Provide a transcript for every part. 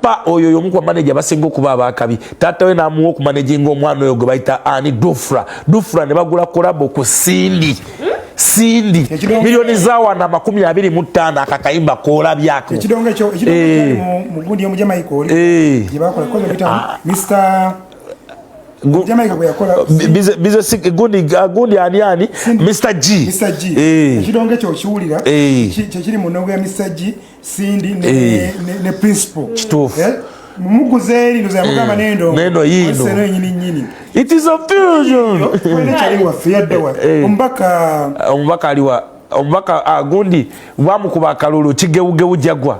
papa oyo yomukuba manager basinga okuba abakabi taata we namuwa okumanaging omwana oyo gwe bayita ani dufra ne bagula kolabo ku Sindi milioni za wana 25 akakayimba kolabyako ekidongo ekyo mu gundi omu Micheal gye bakola ko bita Mr Jamaica gwe yakola bize gundi ani Mr G ekidongo ekyo kiwulira kiri mu nnogo ya Mr G Sindi ne principal kituufu mumuguzeeri ndoza mugamba nendo yino nyini it is a fusion kwene waffe yaddawa omubaka aliwa omubaka gundi bamukuba akalulu kigewugewu jagwa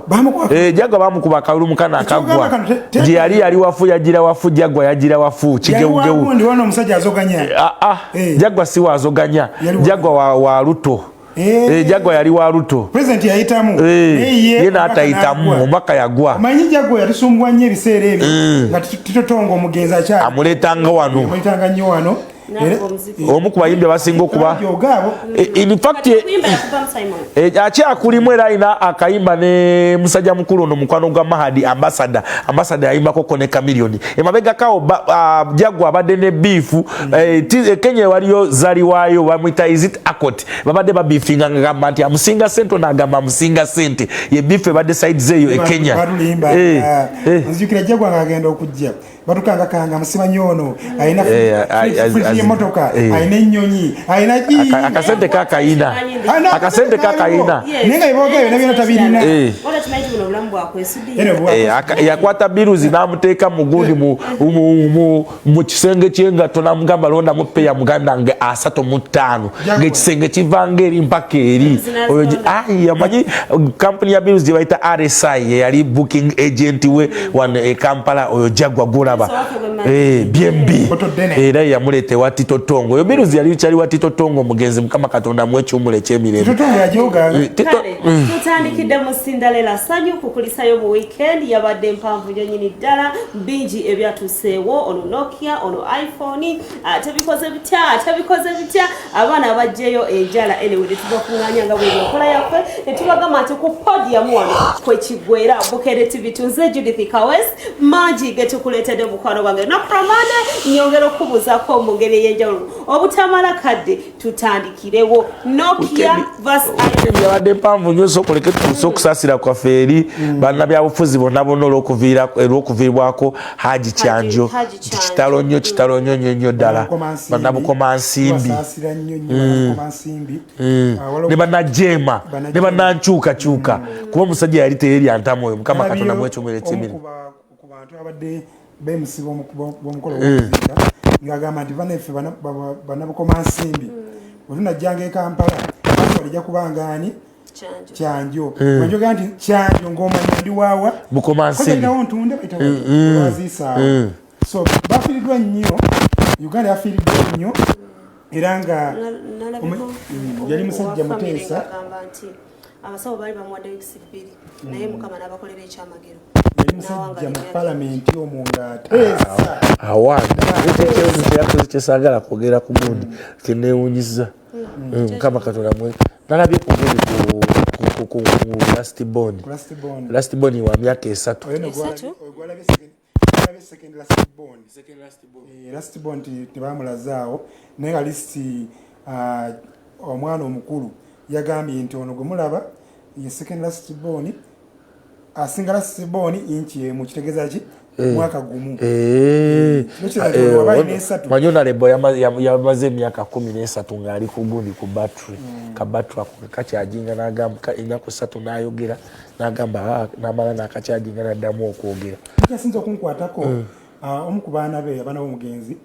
jagwa bamukuba akalulu mukana akagwa gye yali wafu yagira wafu jagwa yagira wafu kigewugewu gundi wano omusajja azoganya jagwa si wazoganya jagwa wa Ruto jagwa yali wa Ruto president yayitamu yena atayitamu omubaka yagwa amanyi jagwa yalisumbwa nnyo ebiseera ebyo nga titotonga omugenzi akyali amuleetanga nnyo wano omu ku bayimbi abasinga okuba in fact akyakulimu era alina akayimba ne musajja mukulu ono mukwano gwa Mahadi ambassador yayimbako Koneka Million emabega kawo jagwa abadde ne biifu Kenya waliyo zaliwaayo bamwita is it akot babadde babiifinga ngagamba nti amusinga sente onagamba amusinga sente ye biifu ebadde side zeeyo e Kenya nzijukira jagwa ngagenda okujja batukanga kanga musiba nyono aina motoka aina nyonyi aina akasente kakaina nenga iboge na bino tabirina wala tumaiti buno bulamu bwakwesudi yakwata biruzi namuteeka mugundi mu kisenge kyenga tonamugamba londa mupeya muganda nge 35 ngekisenge kivanga eri mpaka eri oyo yamanyi company ya biruzi bayita RSI yali booking agent we wane Kampala oyo jagwa gula BNB era yamulete wa Tito Tongo oyo biruzi yali cyali wa Tito Tongo mugenzi mukama Katonda mwecyumule kyemirembe tutandikidde mu Cinderella sanyu kukulisayo mu weekend yabadde mpanvu nyonyini ddala bingi ebyatuseewo ono Nokia ono iPhone tebikoze bitya abaana abajjeyo enjala anyway tubakunganya nga bwe yakola yakwe netubagamba nti ku Podium wano kwekigwera bukereti bitunze Judith Kawes mangi getukuletedde mukwano gwange nakuramane nyongera okubuzako mu ngeri y'enjawulo obutamala kadde tutandikirewo Nokia vs iPhone yabadde mpanvu nnyo sokoleke tusokusasira kwa feri bana byabufuzi bonna olw'okuviibwako Haji Kyanjo kitalo nnyo ddala bannabukoma nsimbi ne bannajema ne bannankyukakyuka kuba omusajja yali teyeryantamu oyo mukama Katonda mwekyumire kyemirimu ku bantu abadde bemusiba b'omukolo gw'okuzika ng'agamba nti banaffe bannabukoma nsimbi bwe tunajjanga e Kampala balijja kubanga ani Kyanjo banjoga nti Kyanjo ng'omanya ndi waawa bukoma nsimbi ntunde bayita so bafiiriddwa nnyo Uganda yafiiriddwa nnyo era nga yali musajja muteesa abasawo bali bamuwadde weeks 2 naye mukama n'abakolera ekyamagero yali musajja mu palamenti omwo ng'ateesa awanda ekyo kyesagala kwogera ku gundi kinewunyiza mukama Katonda mwe nalabye ku gundi ku last born wa myaka 3 last born tebamulazaawo naye nga listi omwana omukulu yagambye nti ono gwe mulaba ye second last born asinga last born inchi emu kitegeeza ki mwaka gumu manyo na lebo yamaze emyaka 13 ng'ali ku gundi ku battery ka battery kakyajinga n'agamba ennaku 3 n'ayogera n'agamba n'amala n'akakyajinga n'addamu okwogera kyasinza okunkwatako omu ku baana be abaana b'omugenzi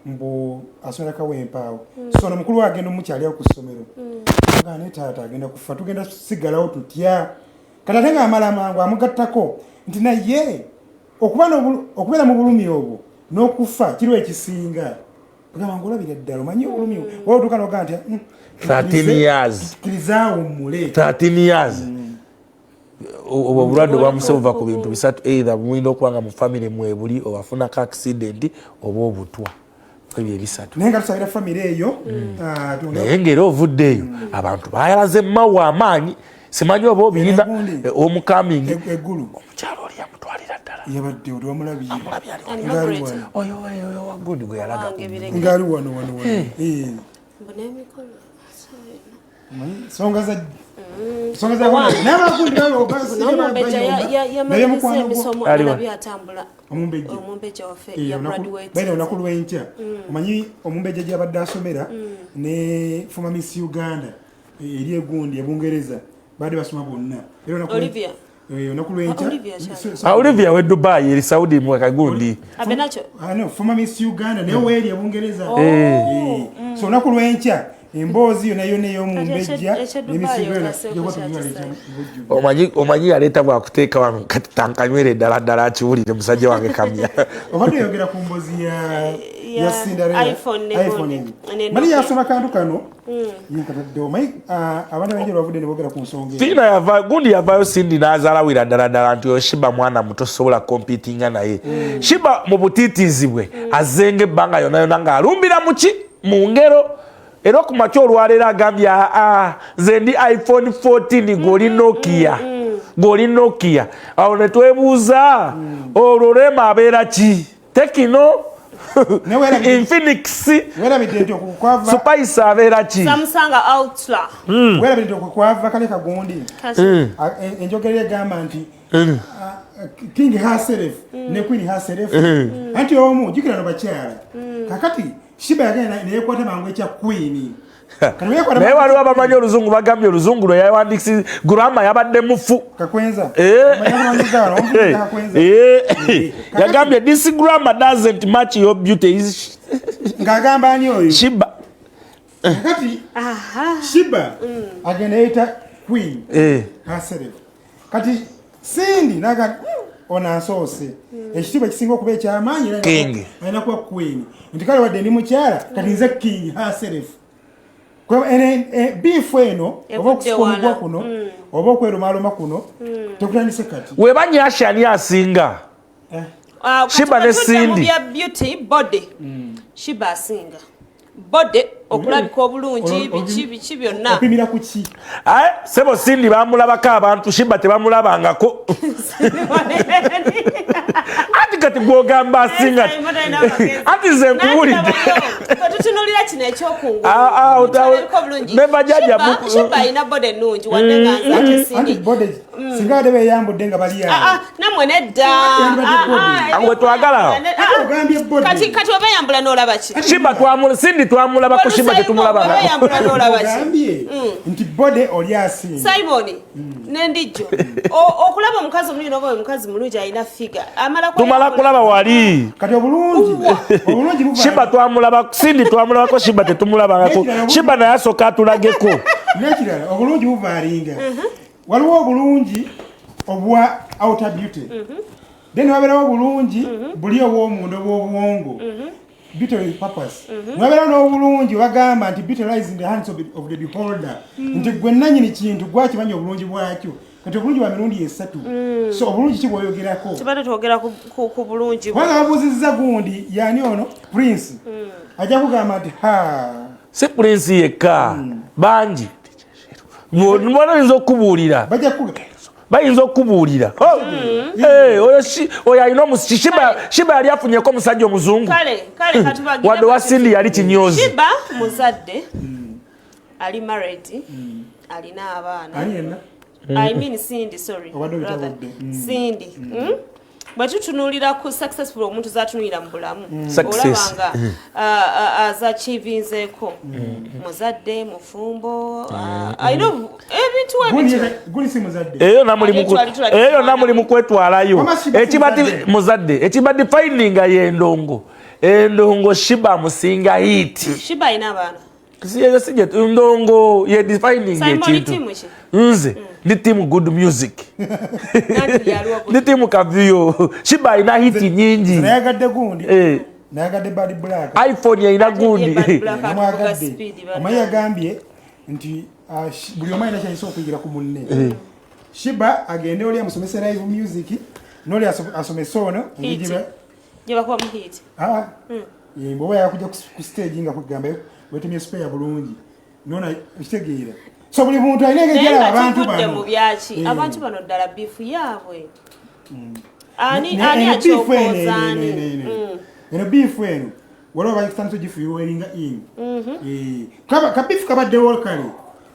mbu asomera kawempaawo so nomukulu agenda omukyaliawo ku ssomero aga ne taata agenda kufa tugenda sigalawo tutya kati ate ng'amala amangu amugattako nti naye okubeera mu bulumi obwo n'okufa kiriwo ekisinga agamba ng'olabira ddala omanyi obulumi oba otuuka noga nti 13 years kirizawummule 13 years obwo obulwadde bwamusebuva ku bintu bisatu either mulina okubanga mu family mwebuli obafunako accident oba obutwa ebyo ebisatu naye nga tusabira family eyo naye ng'era ovuddeeyo abantu bayalaze mawa amaanyi simanyi oba obirina omukamingi eggulu omukyalo oli yamutwalira yabadde otwamulabye oyo wagundi gwe yalaga ngali wano songa za n'abagundi baina olunaku lw'enkya omanyi omumbejja gy'abadde asomera ne former Miss Uganda eri egundi ebungereza badde basoma bonna Olivia we Dubai eri Saudi mu kagundi former Miss Uganda naye weeri ebungereza so olunaku lw'enkya emboozi yonna ey'omumbejja omanyi yaleeta bwakuteeka wano kati tankanywere ddala akiwulire musajja wange kamya obadde oyogera ku mboozi ya Cinderella iPhone mali yasoma kantu kano yinkatadde omanyi abantu abangi bavudde ne boogera ku nsonga Tina gundi yavaayo Cindy n'azaalawira ddala nti oyo Sheebah mwana muto sobola kompitinga naye Sheebah mu butiitiizi bwe azenga ebbanga yonna ng'alumbira mu ngero era ku makya olwaleero agambye nze ndi iPhone 14 g'oli Nokia awo ne twebuuza olwo Rema abeera ki Tekino Infinix Spice abeera ki Samsung Ultra werabidde nti okwava kale kagundi enjogera egamba nti King herself ne Queen herself anti omu jukira no bakyala kakati Sheebah yagenda neyekwata mangu ekya Queen naye waliwo abamanyi oluzungu bagambye oluzungu lwe yawandikisi gurama yabadde mufu kakwenza yagambye this grammar doesn't match your beauty ng'agamba ani oyo Sheebah kati Sheebah agenda yeyita Queen herself kati Cindy naga onasoose ekitiibwa kisinga okuba ekyamaanyi alina kuba Queen nti kale wadde ndi mukyala kati nze King herself biifu eno oba okusika omugwa kuno oba okwerumaluma kuno tekutandise kati weba nyashi ani asinga Sheebah ne Cindy Sheebah asinga bode okulabika obulungi biki byonna opimira ku ki sebo Cindy bamulabako abantu Sheebah tebamulabangako ati kati gwogamba asinga ati nze nkuwulidde tutunulira kino ekyokungulu Sheebah alina bode ennungi wadde nga nze ate Cindy singa ate beyambudde nga bali awo nammwe nedda we twagala kati webeyambula n'olaba ki Cindy twamulabako Sheebah tetumulabangako ogambye nti bode oli asinga Simon n'endijjo okulaba omukazi omulungi n'oba omukazi mulungi alina figa tumala kulaba wali kati obulungi Sheebah twamulabako Cindy twamulabako Sheebah tetumulabangako Sheebah naye asooka atulageko n'ekirala obulungi buvaalinga waliwo obulungi obwa outer beauty then wabeerawo obulungi buli obw'omunda obw'obuwongo beauty with purpose wabeerawo n'obulungi bagamba nti beauty lies in the hands of the beholder nti gwe nannyini kintu gwakimanya obulungi bwakyo kati obulungi bwa mirundi esatu so obulungi kibwoyogerako kibadde twogera ku bulungi wanga babuuzizza gundi yani ono Prince ajja kugamba nti si Prince yekka bangi bayinza okubuulira bayinza okubuulira oyo alina omusiki Sheebah yali afunyeko omusajja omuzungu wadde wa Cindy yali kinyozi Sheebah muzadde ali married alina abaana I mean Cindy sorry brother Cindy bwe tutunuulira ku successful omuntu z'atunulira mu bulamu olabanga azakivinzeeko muzadde mufumbo ebintu eyo namuli mu kwetwalayo ekibadde findinga y'endongo Sheebah musinga hiti Sheebah alina abaana ndongo ye defining ekintu nze ndi team good music ndi team kavuyo Sheebah alina hiti nyingi nayagadde gundi nayagadde bad black iPhone yalina gundi omanyi yagambye nti buli omu alina kyayinza okuyigira ku munne Sheebah agende oli amusomesa live music noli asomesa ono gyebakuba mu hiti bwoba yakujja ku stage nga kugamba wetemye spare bulungi nona kitegeera so buli muntu alina engeri abantu bano mu byaki abantu bano ddala bifu yaabwe ani achokozani eno beef eno waliwo bakitamso gifuweringa in kabifu kabaddewo kale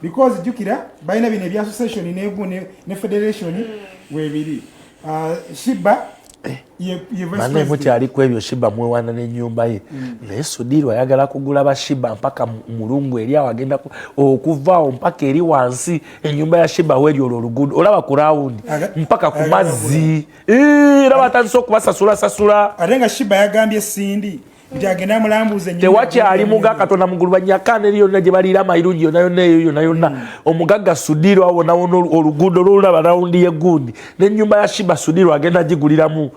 because jukira balina bino ebya association ne federation webiri Sheebah Mane mukyali ku ebyo Sheebah mwewana n'ennyumba ye naye Sudirwa ayagala kugula ba Sheebah mpaka mulungu eri awo agenda okuvaawo mpaka eri wansi ennyumba ya Sheebah weri olwo oluguudo olaba ku rawundi mpaka ku mazzi laba atandise okubasasula ate nga Sheebah yagambye Sindi nti agenda mulambuuza tewakyali muga Katonda mugulubanyakana eri yonna gye baliira amayirungi yonna yonna omugagga Sudirwa wonawona oluguudo lwolulaba rawundi y'eggundi n'ennyumba ya Sheebah Sudirwa agenda giguliramu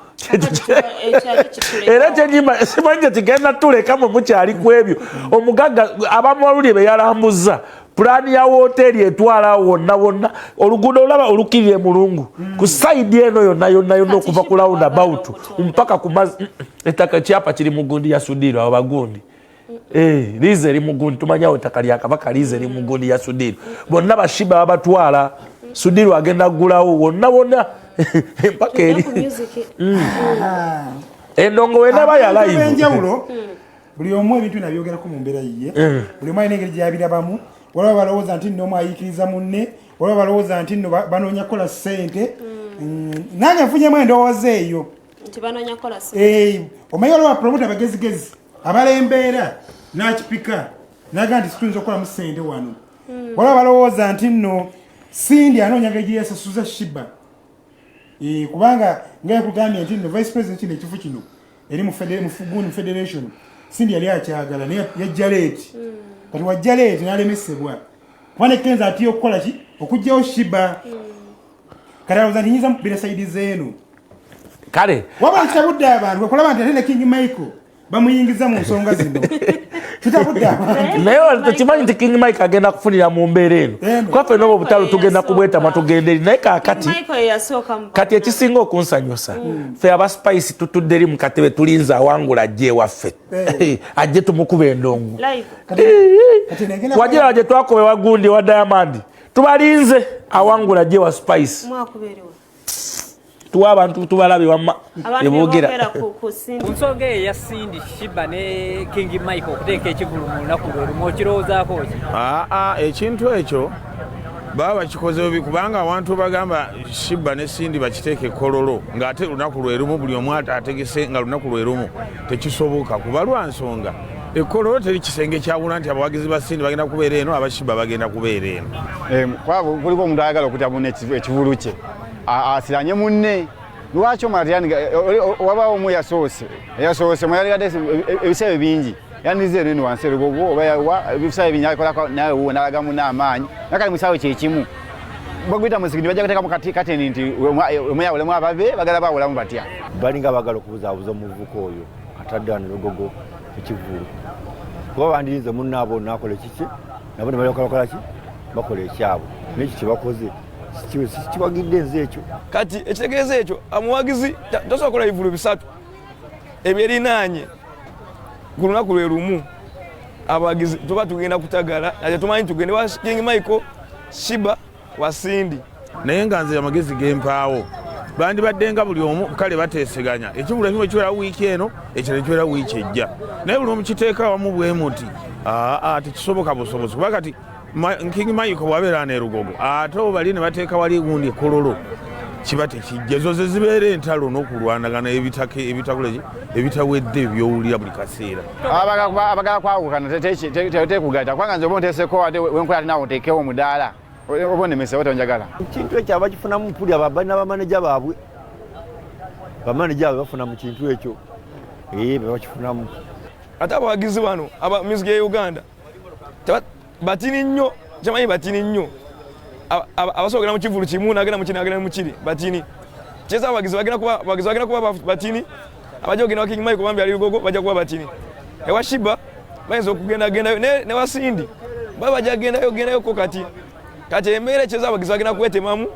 era kyenyimba simanyi tigenda tuleka mwe mukyali ku ebyo omugagga abamawulire be yalambuza pulaani ya woteeri etwala wonna oluguudo olaba olukirire mulungu ku saidi eno yonna okuva ku round about mpaka ku mazi ettaka kyapa kiri mu gundi ya Sudirwa abagundi lize eri mu gundi tumanyawo ettaka lya Kabaka lize eri mu gundi ya Sudirwa bonna ba Sheebah babatwala Sudirwa agenda kugulawo wonna mpaka eri endongo wenaba ya live buli omu ebintu nabyogerako mu mbeera yiye buli omu alina engeri gyabirabamu waliwo balowooza nti nno omu ayiikiriza munne waliwo balowooza nti nno banoonya kukola ssente nange nfunyemu endowooza eyo omanyi waliwo bapromota bagezigezi abalembeera n'akipika naga nti situyinza okukolamu ssente wano waliwo balowooza nti nno Sindi anoonya ngeri gyeyasasuza Sheebah kubanga nga kugambye nti nno vice president kino ekifo kino eri mu federation Sindi yali akyagala naye yajja leeti kati wajja leeti n'alemesebwa kuba nekenza atiyo okukola ki okugyawo Sheebah kati alowooza nti nyinza mukubira sayidi zeeno kale waba kitabudde abantu okulaba nti ate ne King Micheal bamuyingiza mu nsonga zino kitabudde abantu naye tekimanyi nti King Micheal agenda kufunira mu mbeera eno kwaffe n'obwo obutalo tugenda kubwetama tugenda eri naye kati ekisinga okunsanyusa ffe aba Spice tutudde eri mu katebe tulinze awangula ajje ewaffe ajje tumukuba endongo wagira gye twakobewa gundi wa Diamond tubalinze awangula ajje wa Spice tuwa abantu tubalabe wamma ebogera ku nsonga eya Sindi Sheebah ne King Micheal okuteeka ekigulu mu lunaku lwe okirowoozaako ki ekintu ekyo baba bakikoze bubi kubanga abantu bagamba Sheebah ne Sindi bakiteeke kololo ng'ate lunaku lwe lumu buli omu ategese nga lunaku lwe lumu tekisoboka kuba lwa nsonga ekkololo teri kisenge kyabula nti abawagizi ba Sindi bagenda kubeera eno aba Sheebah bagenda kubeera eno kuliko omuntu ayagala okutya munne ekivulu kye asiranye munne lwaki omala tyani wabawo omu yasoose mweyaligadde ebiseera bingi yandize eno wansi erugogo oba ebiseera bingi akolako nawe nalaga munne amaanyi nakali mukisawe kyekimu baguyita musigindi bajja kuteekamu kateni nti omuyawulemu ababe bagala bawulamu batya balinga bagala okubuzaabuza omuvubuka oyo atadde wano erugogo ekivulu kuba bandirize munnaabo nakola kiki nabo ne balokolakola ki bakola ekyabwe nekyo kyebakoze kibagidde nze ekyo kati ekitegeeza ekyo amuwagizi tosobola kola bivulu bisatu ebyerinaanye ku lunaku lwe lumu abawagizi tuba tugenda kutagala ate tumanyi tugende wa King Micheal Sheebah wa Sindi naye nga nze amagezi gempaawo bandibadde nga buli omu kale bateeseganya ekivulu ekimu ekiwera wiiki eno ekirala ekiwera wiiki ejja naye buli omu kiteeka wamu bwe muti tekisoboka busobozi kuba kati King Micheal bwabeera n'erugogo ate obali ne bateeka wali gundi ekololo kiba tekijja ezo ze zibeera entalo n'okulwanagana ebitawedde ebyowulira buli kaseera abagala kwawukana tekugata kubanga nze oba onteeseko ate wenkola ate naawe oteekewo omudaala oba onemese oba tonjagala kintu ekyo abakifunamu mpuli balina bamaneja baabwe bamaneja baabwe bafuna mu kintu ekyo bakifunamu ate abawagizi bano aba music ya Uganda batini nnyo kyamanyi batini nnyo abasoogera mu kivulu kimu nagenda mukiri nagenda mukiri batini kyeza abawagizi bagenda kuba batini abajja okugenda wa King Micheal bambi ali lugogo bajja kuba batini ewa Sheebah bayinza okugendagendayo ne wa Sindi baba bajja gendayo ko kati embeera kyeza abawagizi bagenda kwetemamu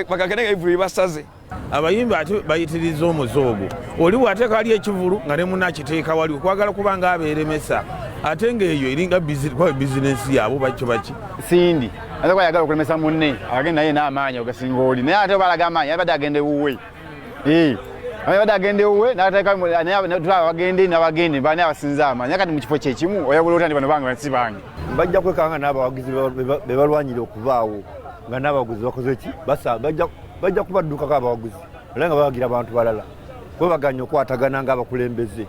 bakagenda nga ivulu basaze abayimba ate bayitiriza omuzoogo oli bw'ateeka wali ekivulu nga ne munakiteeka wali okwagala kuba nga abeeremesa ate ng'eyo eringa bizinensi yaabo baki Sindi ate kwayagala okulemesa munne agenda naye n'amaanyi ogasinga oli naye ate balaga amaanyi abadde agenda ewuwe abadde agende uwe n'ateeka bagende n'abagende bani abasinza amanya kati mu kifo kye kimu oyabula otandi bano bange bansi bange bajja kwekanga n'abawagizi be balwanyire okubaawo nga n'abawagizi bakoze ki bajja kubaddukako abawagizi era nga bawagira abantu balala kuba baganya okwatagana ng'abakulembeze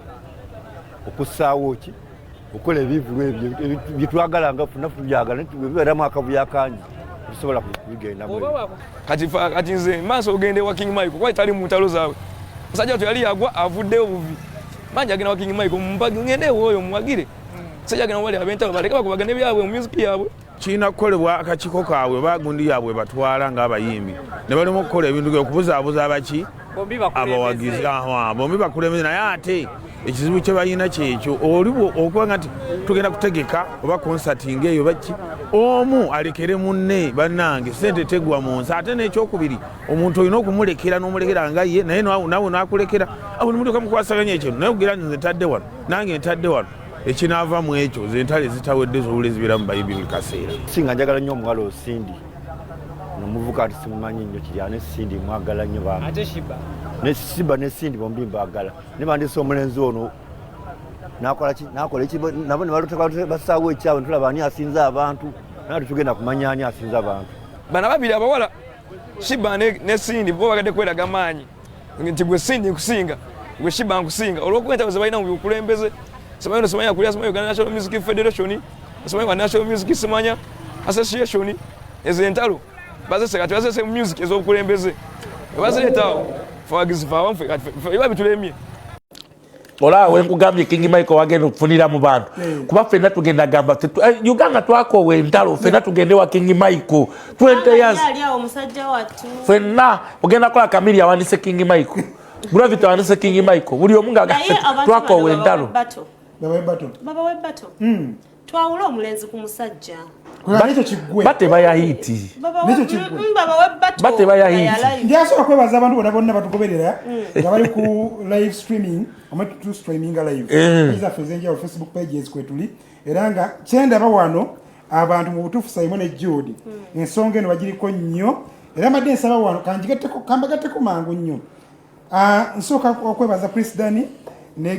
okussaawo ki okukola ebivulu ebyo byetwagala nga funa tubyagala bibeeramu akavuyo akangi tusobola kubigendamu kati nze maaso ogende wa King Micheal kuba tali mu ntalo zaabwe musajja watu yali yagwa avuddeyo buvi manja agenda wa King Micheal mumpagi ngendewo oyo muwagire musajja agenda wali abentalo baleke bakubaga n'ebyabwe mu music yaabwe kiina kukolebwa akakiiko kaabwe bagundi yaabwe batwala ng'abayimbi ne balema okukola ebintu okubuzaabuza abaki abawagizi bombi bakulembeze naye ate ekizibu kye balina kyekyo oliwo okuba nti tugenda kutegeka oba konsatinga eyo baki omu alekere munne bannange sente tegwa mu nsi ate n'ekyokubiri omuntu olina okumulekera n'omulekera nga ye naye nawe n'akulekera abo nemutuuka mukwasaganya ekyo naye kugira nti nze ntadde wano nange ntadde wano ekinaava mu ekyo zentale zitawedde zowula ezibeera mu bayimbi buli kaseera singa njagala nnyo omuwala osindi nomuvuka ati simumanyi nnyo kirya ne Sindi mwagala nnyo baamu ate Sheebah ne Sindi bombi mbaagala ne bandisa omulenzi ono nakola eki nabo ne baluteka basaawo ekyawe ntulaba ani asinza abantu naye tetugenda kumanya ani asinza abantu bana babiri abawala Sheebah ne Sindi bo bagadde kweraga maanyi nti gwe Sindi nkusinga gwe Sheebah nkusinga olw'okwenta ze balina mu bukulembeze semanya semanya kulia semanya Uganda National Music Federation semanya National Music semanya Association ezentalo bazese kati bazese music ezokulembeze baziletawo abawagizi bawamfe kati iba bitulemye olaawe nkugambye King Micheal wagenda okufunira mu bantu kuba ffenna tugenda gamba Uganda twakoowa entalo ffenna tugende wa King Micheal 20 years ffenna ogenda kola kamiri awandise King Micheal Gravity awandise King Micheal buli omu nga twakoowa entalo baba webato twawula omulenzi ku musajja bate bayahiti bate bayahiti ndiasobola kwebaza abantu bona bonna batugoberera nga bali ku live streaming amatu streaming live zaffe ezenjawulo Facebook pages kwetuli era nga kyendaba wano abantu mu butuufu Simon ne Jude ensonga eno bagiriko nnyo era mbadde nsaba wano kambagatteko mangu nnyo nsooka okwebaza President ne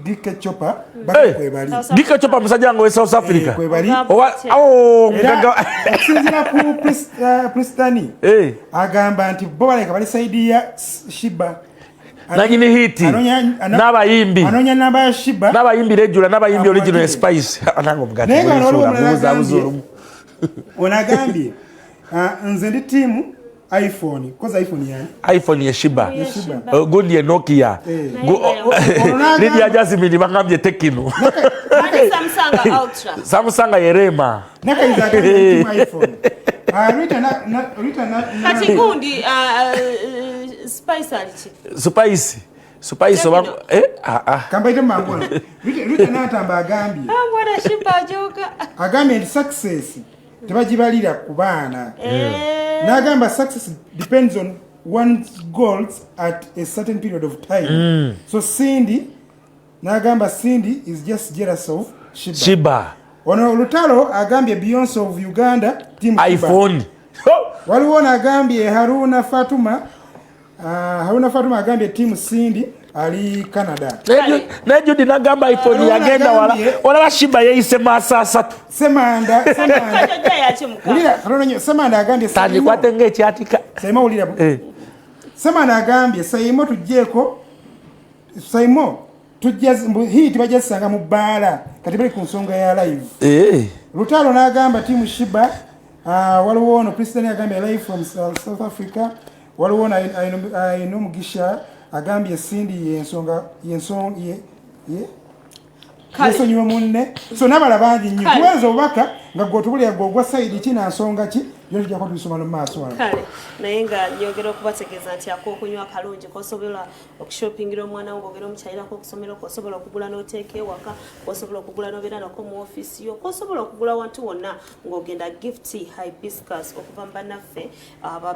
Gike Chopper bakwebali Gike Chopper musajja ngo South Africa kwebali okusinzira ku Pristani agamba nti bo baleka bali side ya Sheebah nanyini hiti n'abayimbi anonya namba ya Sheebah n'abayimbi regular n'abayimbi original Spice anango mugati onagambye nze ndi timu iPhone koza iPhone yani iPhone ya Sheebah gundi ya Nokia Lydia Jasmine bangambye Tekino Samsung yerema nakaiza timu iPhone kati gundi Spice oba kambaite mangona Rita natamba agambye mwana Sheebah joka agambye ndi success tebagibalira ku baana nagamba success depends on one's goals at a certain period of time so Sindi nagamba Sindi is just jealous of Sheebah ono Lutalo agambye Beyonce of Uganda team iPhone waliwo nagambye Haruna Fatuma agambye team Sindi ali Canada Judy nagamba iPhone yagenda wala Sheebah yeyise masasa semanda semanda agambye tani kwatenge ekyatika Saimo ulira semanda agambye Saimo tujjeko Saimo hii tibajasanga mu bala kati bali ku nsonga ya live Lutalo nagamba team Sheebah waliwo ono President agambye live from South Africa waliwo ayino mugisha agambye Sindi yensonga kasonyiwe munne so nabala bangi nnyo kuweza obubaka nga gwotubulira gwa side kina nsonga ki yo tujja ko tubisoma no maaso wano kale naye nga nyogera okubategeeza nti akokunywa kalungi kosobola okushoppingira omwana wo ogera omukyalira ko okusomera kosobola okugula n'oteeka ewaka kosobola okugula n'obeera nako mu office yo kosobola okugula wantu wonna ng'ogenda gift hibiscus okuva mu bannaffe aba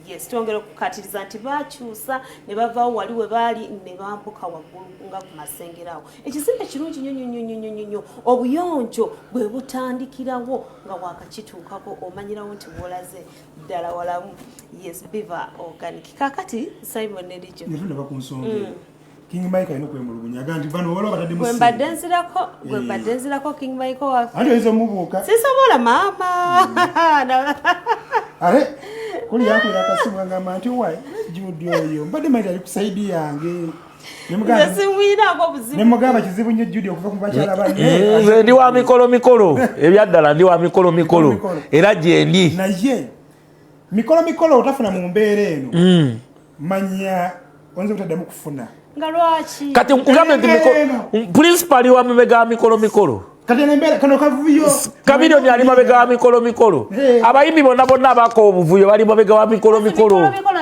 yes yes twongera okukatiriza nti bakyusa ne bavaawo wali we baali ne bambuka waggulu nga ku masengerawo ekizimbe kirungi nnyo obuyonjo bwe butandikirawo nga wakakituukako omanyirawo nti bwolaze ddala walamu yes biva organic kakati Simon Nerijo nefuna bakunsonga King Micheal ino kwemulugunya ganti bano wala batadde musi gwembadde nzirako King Micheal wafe ate izo mubuuka sisobola mama ale kuli yako yakasimu ngamba nti wai Judy oyo mbadde Micheal ali kusaidi yange nemugamba kizibu nnyo Judy okuva ku bakyala nze ndi wa mikolo ebyaddala ndi wa mikolo era gyendi naye mikolo otafuna mu mbeera eno manya onze butaddemu kufuna nga lwaki kati nkugambe nti principal wa mabega wa mikolo kati nembeera kano kavuyo Kamiliyoni ali mabega wa mikolo abayimbi bonna abako obuvuyo bali mabega wa mikolo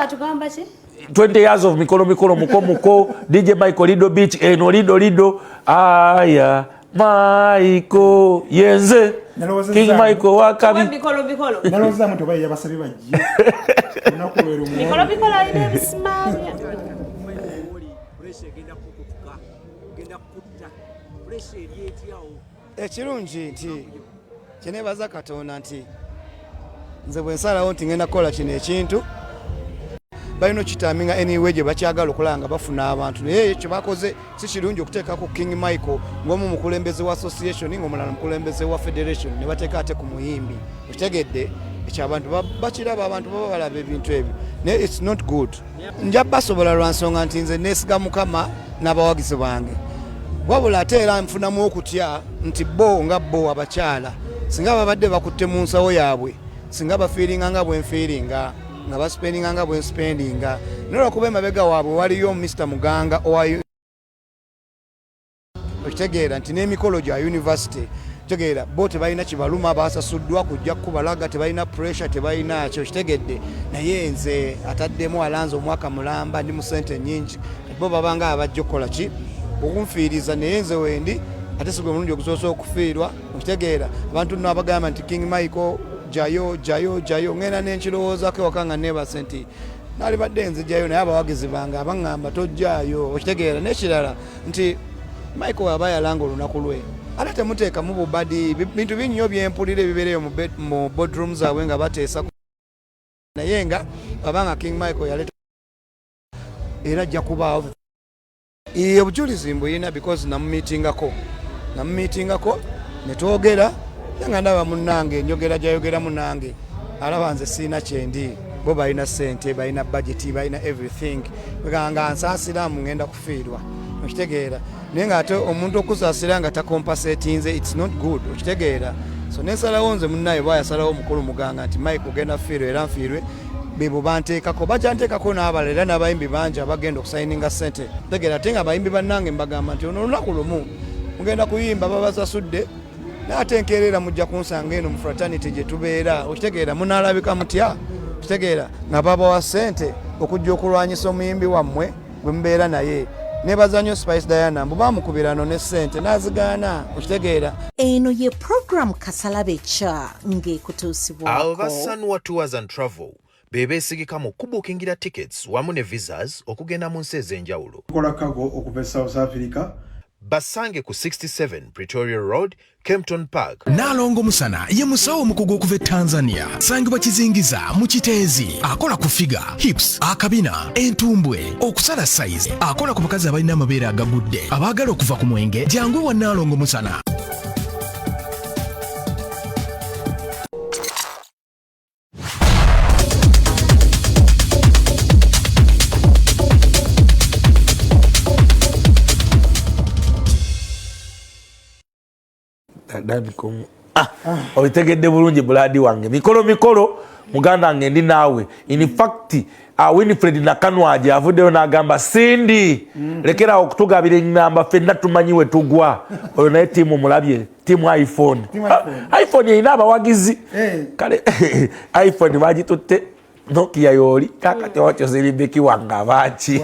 atugamba ki 20 years of mikolo muko DJ Micheal Lido Beach eno lido aya Micheal yenze King Micheal wakabi mikolo naloza muntu bayi yabasabi bajje nakulero mu mikolo alina ebisimanya ekirungi nti kyenebaza Katonda nti nze bwe nsalawo nti ngenda kukola kino ekintu balina okitaminga anyway gye bakyagala okulanga bafuna abantu naye ekyo bakoze si kirungi okuteekako King Micheal ng'omu mukulembeze wa association ng'omulala mukulembeze wa federation ne bateeka ate ku muyimbi okitegedde ekyo abantu bakiraba abantu baba balaba ebintu ebyo naye it's not good nja basobola lwa nsonga nti nze neesiga Mukama n'abawagizi bange wabula ate era nfunamu okutya nti bo abakyala singa babadde bakutte mu nsawo yaabwe singa bafiiringa nga bwe nfiiringa nga baspendinga nga bwe spendinga nolwokuba emabega waabwe waliyo Mr. Muganga okitegeera nti n'emikolo gya university kitegeera bo tebalina kibaluma basasuddwa kujja kubalaga tebalina pressure tebalina kyo kitegedde naye nze ataddemu alanze omwaka mulamba ndi mu sente nnyingi bo babanga abajja okukola ki okunfiiriza naye nze wendi ate sigwe mulungi okusobola okufiirwa okitegeera abantu nno abagamba nti King Micheal jayo ngenda n'enkirowoozaako ewaka nga neebase nti naali badde nzijayo naye abawagizi bange abaŋŋamba tojjayo okitegeera n'ekirala nti Micheal aba yalanga olunaku lwe ate temuteekamu bubadi bintu binnyo byempulira ebibeereyo mu boardroom zaabwe nga bateesa naye nga abanga King Micheal yaleta era ajja kubaawo obujulizi mbuyina because namumiitingako ne twogera nga ndaba munnange njogera gyayogera munnange alaba nze siina kyendi bo balina ssente balina budget balina everything nga nsaasiramu ngenda kufiirwa okitegeera naye nga ate omuntu okusaasira nga takompasetinze it's not good okitegeera so nensalawo nze munnaye bwayasalawo omukulu muganga nti Micheal genda fiirwe era nfiirwe bebo banteekako bakyanteekako n'abalala era n'abayimbi bangi abagenda okusayininga ssente tegeera ate nga abayimbi bannange mbagamba nti ono olunaku lumu mugenda kuyimba babasasudde ate enkeerera mujja kunsanga eno mu fraternity gye tubeera okitegeera munaalabika mutya okitegeera nga babawa ssente okujja okulwanyisa omuyimbi wammwe gwe mubeera naye nebaza nnyo Spice Diana mbu bamukubirano ne ssente n'azigaana okitegeera eno ye program Kasalabe Cha ng'ekutuusibwako abo ba Sanwa Tours and Travel bebeesigika mu kubukingira tickets wamu ne visas okugenda mu nsi ez'enjawulo kola kago okuva South Africa basange ku 67 Pretoria Road, Kempton Park. Nalongo Musana ye musawo omukugu okuva Tanzania. Sangibwa Kizingiza mu Kiteezi. Akola ku figure, hips, akabina, entumbwe, okusala size. Akola ku bakazi abalina amabeere agagudde. Abaagala okuva ku mwenge, jangu wa Nalongo Musana. obitegedde bulungi buladi wange mikolo muganda wange ndi naawe in fact Winifred Nakanwaje avuddeyo n'agamba Sindi lekera okutugabira engamba ffenna tumanyi we tugwa oyo naye tiimu mulabye tiimu iPhone erina abawagizi kale iPhone bagitutte Nokia yoli kakati wacho zilibeki wanga bachi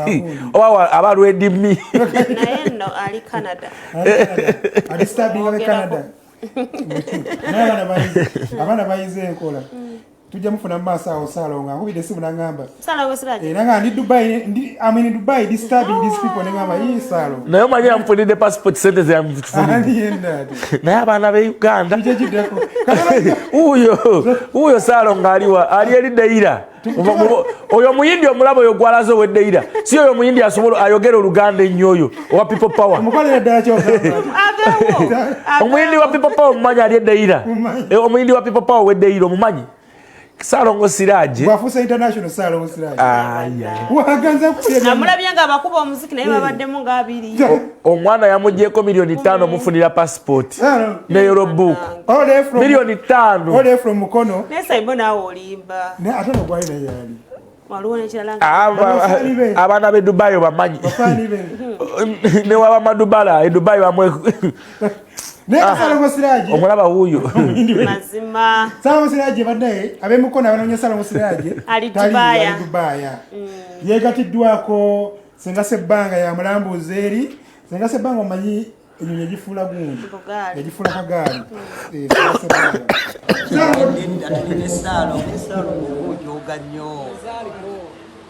oba abalwedimi naye no ali Canada ali stabbing wa Canada abana bayize enkola tujja mufuna maaso awo Salongo akubidde simu nangamba Salongo siraje nanga ndi Dubai I'm in Dubai disturbing these people nangamba hii Salongo nayo manyi amfunidde passport sente zamfunidde naye abaana be Uganda uyo Salongo ali eri Deira oyo muyindi omulabo oyo gwalaze oweddeira si oyo muyindi asobola ayogera Oluganda ennyo oyo owa people power omuyindi wa people power omumanyi ali eddeira omuyindi wa people power oweddeira omumanyi Salongo Siraje wafusa international Salongo Siraje waganza kulya mulabya nga abakuba omuziki naye babaddemu nga abiri omwana yamuggyeko $5,000,000 mufunira passport ne euro book $5,000,000 ole from Mukono nesa ibona olimba ne atano gwali na yali waluwa nekirala abaana be Dubai bamanyi ne waba madubala Dubai bamwe Neka Salongo Siraje omulaba huyo mazima Salongo Siraje badaye abe Mukono abanonye Salongo Siraje ali Dubai yegatiddwako senga sebbanga ya mulambuzi eri senga sebbanga omanyi enyonyi gifula gundi egifula kagaali Salongo ojoga nnyo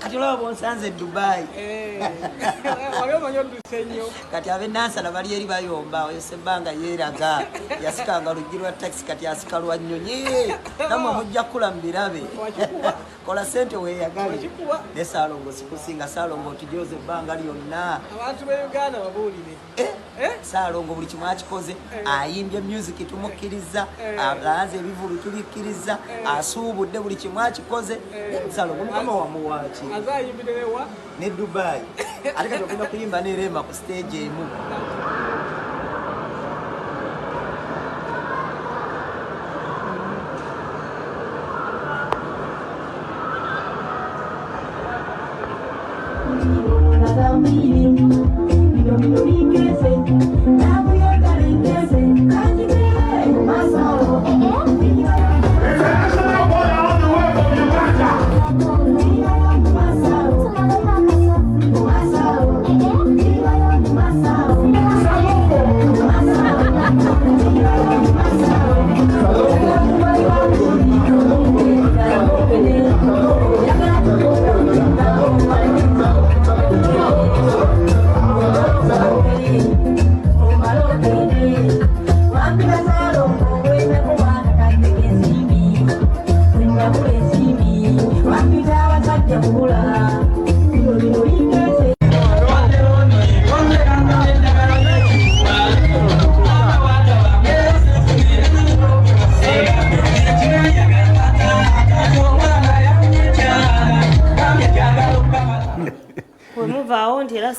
kati olaba bonsanze Dubai kati abe nansala bali eri bayomba oyo sebbanga yeeraga yasikanga luggi lwa taxi kati asika lwa nnyonyi namwe mujja kula mbirabe kola sente weeyagale ne Salongo sikusinga Salongo otujoze ebbanga lyonna abantu be Uganda babuulire Salongo buli kimu akikoze ayimbye music tumukkiriza alanze ebivulu tubikkiriza asuubudde buli kimu akikoze Salongo mukama wamuwaaki azayimbirewa ne Dubai ate kati okenda kuyimba ne Rema ku stage emu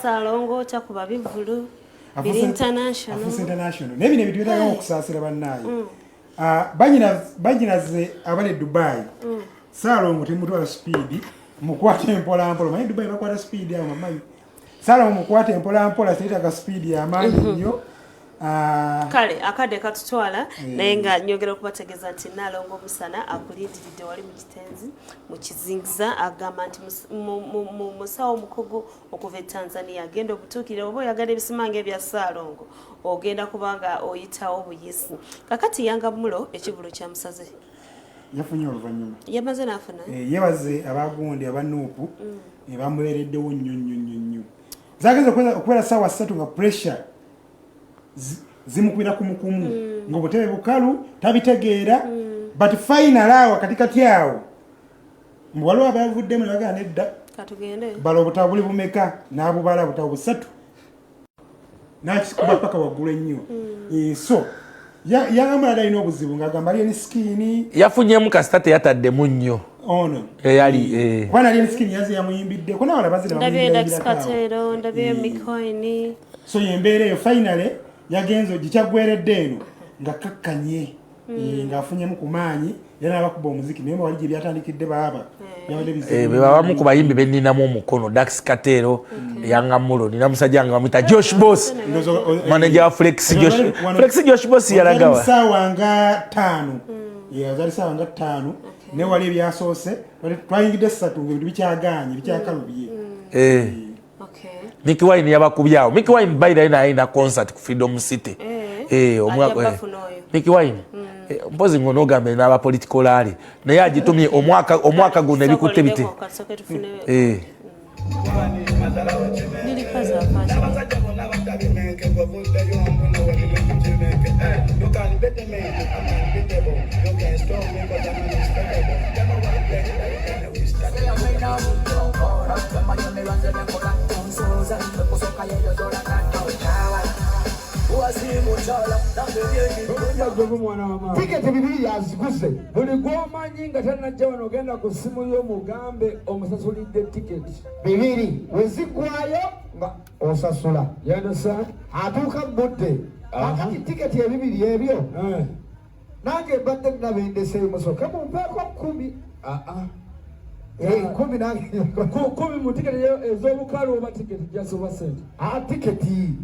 Salongo chakuba bivulu biri international nebine bituyitaga okusaasira bannaye banyinaze abali Dubai Salongo temutwala speed mukwate empola mpola manyi Dubai bakwata speed awo mamanyi Salongo mukwate empola mpola siritaga speed ya maanyi nnyo kale akade katutwala naye nga nyongera okubategeeza nti Nalongo Musana akulindiridde wali mu kitenzi mu kizingiza agamba nti musawo mukogo okuva Tanzania agenda obutuukire oba oyagala ebisimange ebya Salongo ogenda kubanga oyitawo buyisi kakati yanga mulo ekivulo kya musaze yafunye oluvannyuma yamaze n'afuna yebaze abagundi abanuupu bamuweereddewo nnyo zageze okubeera ssaawa 3 nga pressure zimukubira kumukumu ng'obutebe bukalu tabitegeera but final awo katikati awo waliwo abavuddemu ne bagamba nedda bala obutabo buli bumeka n'abubala butabo busatu n'akikuba paka waggulu ennyo so yagamba alina obuzibu ng'agamba aliyo ne sikini yafunyemu kasita teyataddemu nnyo ono eyali kwana aliyo ne sikini yaze yamuyimbiddeko n'awala bazira bamuyimbiddeko ndabye mikoini so yembeera eyo finally yagenzo gikyagweredde eno nga kakkanye ng'afunyemu ku maanyi era n'abakuba omuziki naye wali gye byatandikidde baaba bebabamu ku bayimbi benninamu omukono Dax Katero yanga mulo nina musajja nga bamwita Josh Boss manager wa Flex Josh Boss yalagawa ssaawa nga 5 yazali ssaawa nga 5 ne wali ebyasoose twayingidde 3 ng'ebintu bikyaganye bikyakalubye Mickey Wine yabakubyawo Mickey Wine bayira naye na concert ku Freedom City Mickey Wine mpozi ngono gambe n'aba political rally naye agitumye omwaka guno ebikutte bite tiketi bibiri yaziguze buli gwomanyi nga tanajja wano ogenda ku ssimu y'omugambe omusasulidde tiketi bibiri wezigwayo nga osasula yandasa atuuka budde akati tiketi ebibiri ebyo nange mbadde nabendeseyo musoke mumpeeko 10 kumi nange kumi mu tiketi ez'obukalu oba tiketi jasoba sente tiketi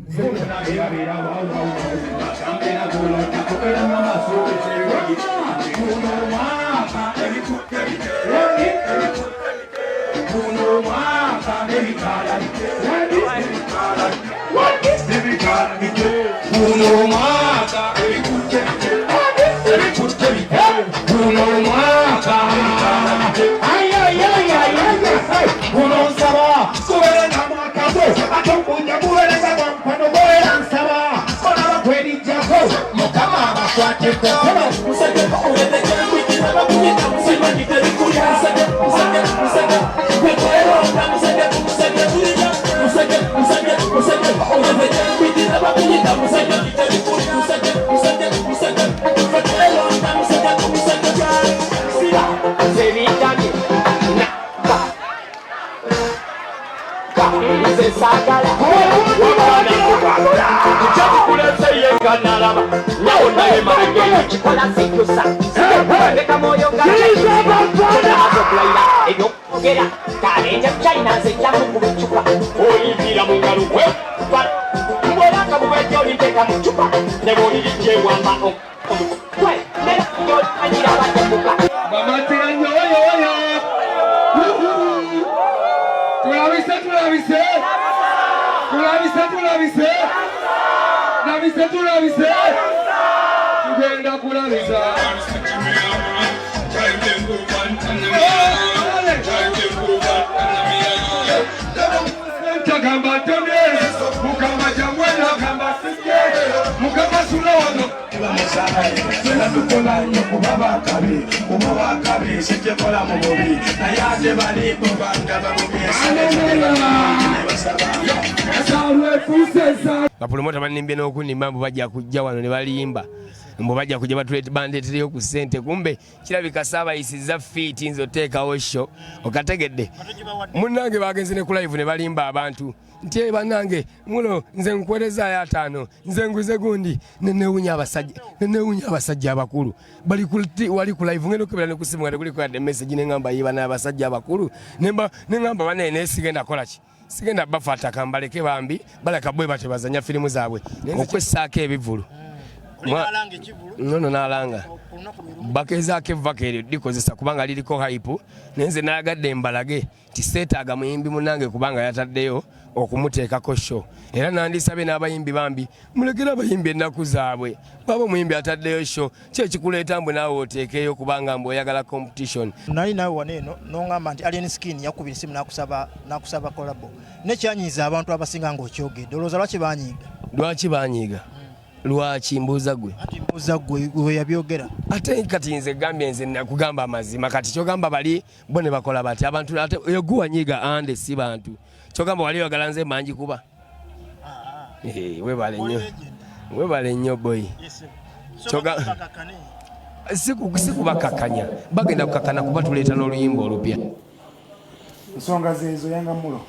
Bapulomota banimbye n'okunimba mbu bajja kujja wano ne balimba mbu bajja kujja bandeetereyo ku ssente kumbe kirabika saabayisiza fiiti nze oteekawo sho okategedde munnange bagenze ne ku live ne balimba abantu nti bannange muno nze nkwerezaayo 5 nze nguze gundi nenewunya abasajja abakulu wali ku live ngenda okebera ne ku simu nga tekuliko yadde message neŋŋamba yiba n'abasajja abakulu neŋŋamba banene naye sigenda kolaki sigenda bafaata kambaleke bambi baleka bwe batebazanya firimu zaabwe okwessaako ebivulu nono n'alanga bakezaako evvaka eryo likozesa kubanga liriko hype nenze nayagadde mbalage tiseetaaga muyimbi munange kubanga yataddeyo okumuteekako show era nandisabye n'abayimbi bambi mulekere abayimbi ennaku zaabwe baba omuyimbi ataddeyo show kyekikuleeta mbwe naawe oteekeyo kubanga mbwe oyagala competition nali naawe waneeno noŋŋamba nti alien skin yakubira simu n'akusaba kolabo nekyanyiiza abantu abasinga ng'okyogedde olowooza lwaki banyiiga lwaki mbuuza gwe we yabyogera ate kati nze gambye nze nakugamba amazima kati kyogamba bali bo ne bakola bati abantu ate yoguwanyiiga ande si bantu kyogamba wali oyagala nze mangi kuba webale nnyo boy sikubakakanya bagenda kukakana kuba tuleeta n'oluyimba olupya ensonga zeezo yanga mulo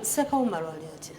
Sekawuma lwali atya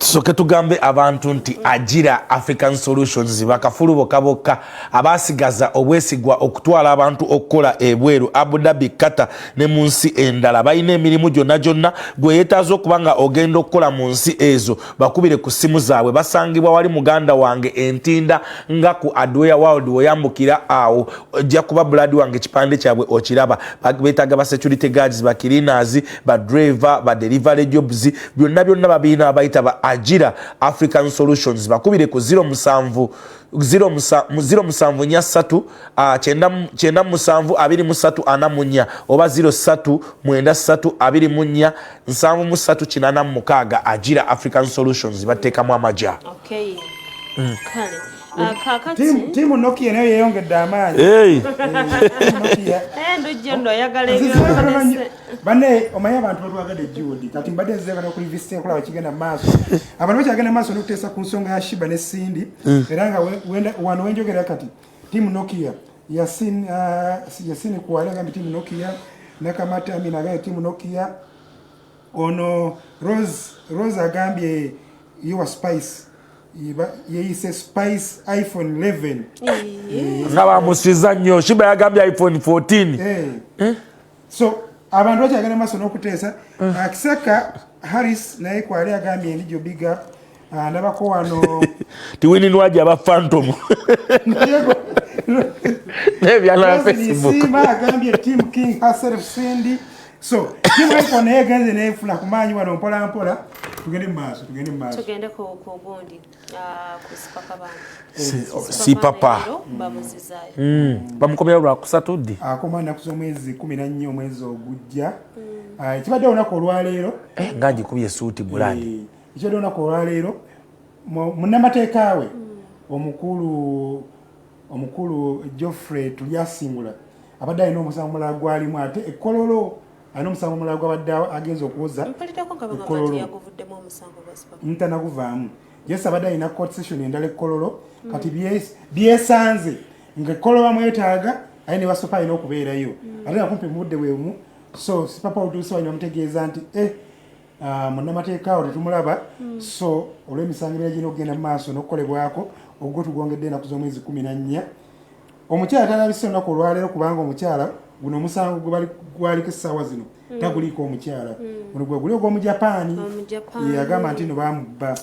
tusooke tugambe abantu nti Agira African Solutions bakafulu bokka abasigaza obwesigwa okutwala abantu okukola ebweru Abu Dhabi, Qatar ne mu nsi endala balina emirimu gyonna gwe yeetaaza okubanga ogenda okukola mu nsi ezo bakubire ku ssimu zaabwe basangibwa wali muganda wange Entinda nga ku Adware World oyambukira awo ojja kuba blood wange kipande kyabwe okiraba beetaaga ba security guards ba cleaners ba driver ba delivery jobs byonna babiina abayita ba Ajira African Solutions bakubire ku 07 073 973 oba 0393247386 Ajira African Solutions batekamu amaja. Okay. Kale. Timu Nokia nayo yeyongedde amaanyi. Ndujjo ayagala ebyo. Bane omanyi abantu batwagadde Judy kati mbadde nzeka n'okulivisitia okulaba kigenda mu maaso. Abantu bakyagenda mu maaso n'okuteesa ku nsonga ya Sheebah ne Cindy era nga wano wenjogera kati timu Nokia yasini kuwali agambye timu Nokia Nakamata Amina agambye timu Nokia ono Rose agambye your Spice yeyise Spice iPhone 11 ngaba musiza nnyo Sheebah yagambye iPhone 14 so abantu bakyagenda maaso n'okuteesa Kisaka Harris naye kwali agambye ndijo big up ndabako wano tiwini nwaje aba phantom nebyala Facebook Sima agambye Team King herself Cindy so Team iPhone yegenze nefuna kumanyi wano mpola mpola tugende maaso tugende ku gundi ku si papa bamuzizayo bamukomera lwa kusatudde akomanda kuzomwezi 14 omwezi ogujja kibadde onako olwaleero ngaji kubye suuti bulandi kibadde onako olwaleero munnamateeka we omukulu Geoffrey tulyasingula abadde alina omusango mulala gwalimu ate ekkololo alina omusango mulala gwabadde agenza okuwoza ntanaguvaamu yes abadde alina court session endala ekkololo kati byesanze ng'ekkololo bamwetaaga aye ne basopa alina okubeerayo ate nakumpi mu budde bwemu so sipapa otuuse wanyuma mutegeeza nti munnamateeka awo tetumulaba so olw'emisango gino okugenda mu maaso n'okukolebwako ogwo tugwongedde enaku z'omwezi 14 omukyala talabise olunaku olwaleero kubanga omukyala guno omusango gwaliko essaawa zino taguliiko omukyala guno gwe guli ogw'omujapaani agamba nti no bamubba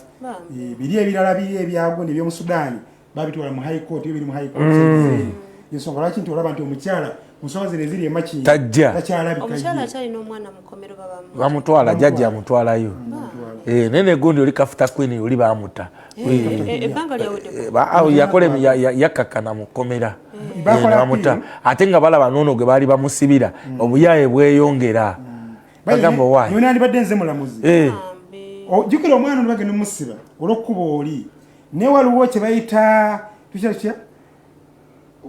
biri ebirala biri ebyagwo nebyomu Sudaani babitwala mu high court biri mu high court yensonga lwaki nti olaba nti omukyala nsonga zino eziri emakinyi takyalabika omukyala akyalina omwana mukomero bamutwala jjajja amutwalayo nene gundi oli kafuta queen oli bamuta ebbanga lyawedde yakole yakakana mukomera bamuta ate nga balaba nono gwe baali bamusibira obuyaye bweyongera bagamba wayi nyo nandibadde nze mulamuzi jjukira omwana olibagenda musiba olw'okkuba oli ne waliwo kye bayita tukyakya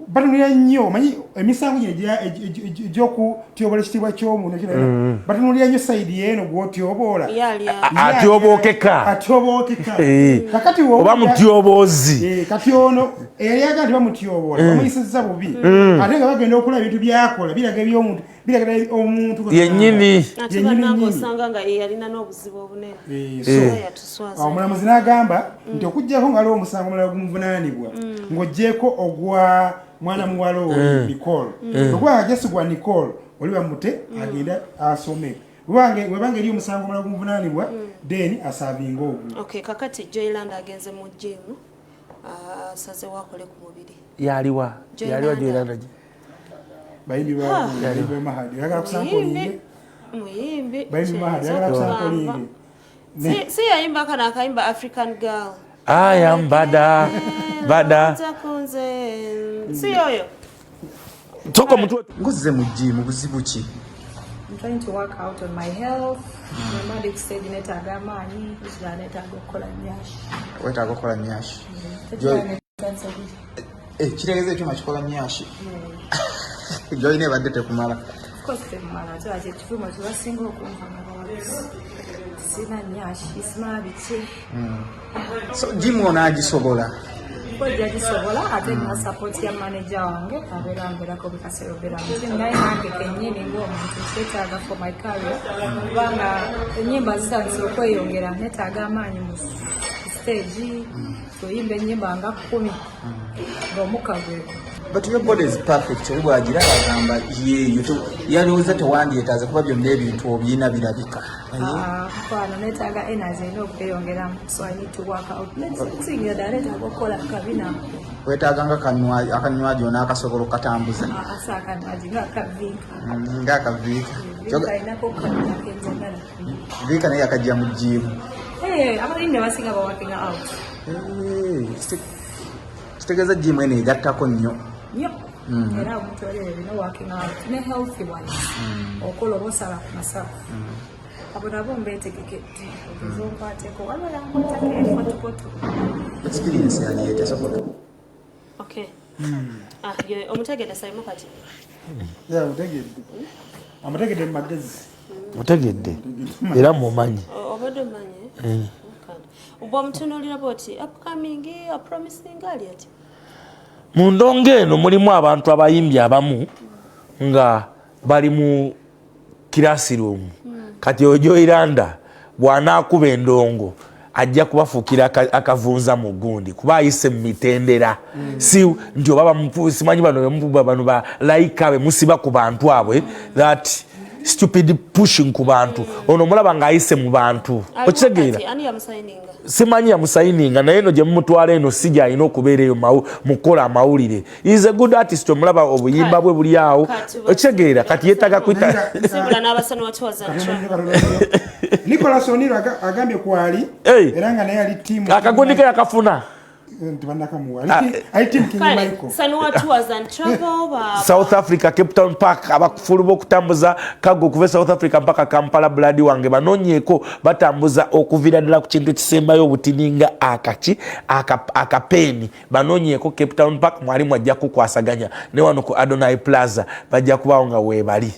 batunulira nnyo manyi emisango gino egy'okutyobola ekitiibwa ky'omuntu batunulira nnyo sayidi yeeno gw'otyoboola atyobookeka kakati oba mutyoboozi kati ono eyaga nti bamutyoboola bamuyisizza bubi ate nga bagenda okulaba ebintu byakola biraga eby'omuntu biraga omuntu yennyini osanga nga yalina n'obuzibu obunene omulamuzi n'agamba nti okuggyako nga aliwo omusango mulala gumuvunaanibwa ng'oggyeko ogwa mwana muwala oyo Nicole ogwanga gyesigwa Nicole oli bamute agenda asome webanga eri omusango mulala gumuvunaanibwa then asaavinga ogwo kakati Joyland agenze mu gym asaze wakole ku mubiri yaliwa Joyland bayimbi b'amahadi yagala kusampolinge muyimbi bayimbi b'amahadi yagala kusampolinge si yayimba kana akayimba African Girl bada si yoyo toko mtu ngozize mu gym buzibu ki I'm trying to work out on my health. My medic said netaaga amaanyi kuzira netaaga okukola nyashi wetaaga okukola nyashi kitegeeza ekyuma kikola nyashi joyine badde tekumala kosemala ate ekifuma kibasinga okumva sina nyashi simala biki so gym ono agisobola koja gisobola ate na support ya manager wange abeera ko bikaseero beera naye nange kennyini ng'omuntu kyetaaga for my career kubanga ennyimba zitandise okweyongera netaaga amaanyi mu stage tuyimba ennyimba nga 10 ng'omukka gweko. But your body is perfect. Obwagira agamba yeyo yalowooza tewandyetaaze kuba byonna ebintu obyina birabika. Kwana netaaga energy n'okweyongeramu, so I need to work out. Singa daleta okukola kabina. Wetaaganga akanywaji onakasobola okatambuza. Akanywaji ng'akaviika. Ng'akaviika. Viika naye akajja mu gym. abalimi abasinga ba working out. Kitegeeza gym eno egattako nnyo. Era omuntu oli no working out ne healthy ones. Okola obosala ku masaba. Abo nabo mbeetegekedde ogezompaateko wabala mutake fotofoto. Experience yani yetesobola. Okay. Omutegedde Simon kati. Omutegedde. Amutegedde magezi. Mutegedde. Era mumanyi. Obadde manyi. Ubwo mutunuulira boti upcoming or promising ali ati. Mu ndongo eno mulimu abantu abayimbi abamu nga bali mu classroom. Kati ojo Iranda bw'anaakuba endongo ajja kubafuukira akavunza mu gundi kuba ayise mu mitendera. Si nti oba simanyi bano ba layika be musiba ku bantu abwe that stupid pushing ku bantu ono mulaba nga ayise mu bantu okitegeera simanyi yamusayininga naye no gye mumutwala eno si gy'alina okubeera eyo mukola amawulire is a good artist omulaba obuyimba bwe buli awo okitegeera kati yeetaga kwita Nicholas Oniro agambye kwali era nga naye ali tiimu akagundi ke yakafuna South Africa Cape Town Park abakufulu bokutambuza kago kuva South Africa mpaka Kampala blood wange banonyeko batambuza okuvira ddala ku kintu kisembayo obutininga akapeni banonyeko Cape Town Park mwalimu ajja kukwasaganya ne wano ku Adonai Plaza bajja kubawo nga weebali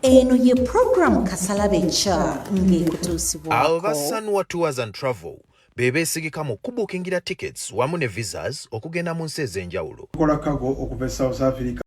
eno ye program Kasalabecha ngekutuusibwako. Abo ba Sanwa Tours and Travel bebeesigika mu kubukingira tickets wamu ne visas okugenda mu nsi ez'enjawulo. Kola kago okuva South Africa.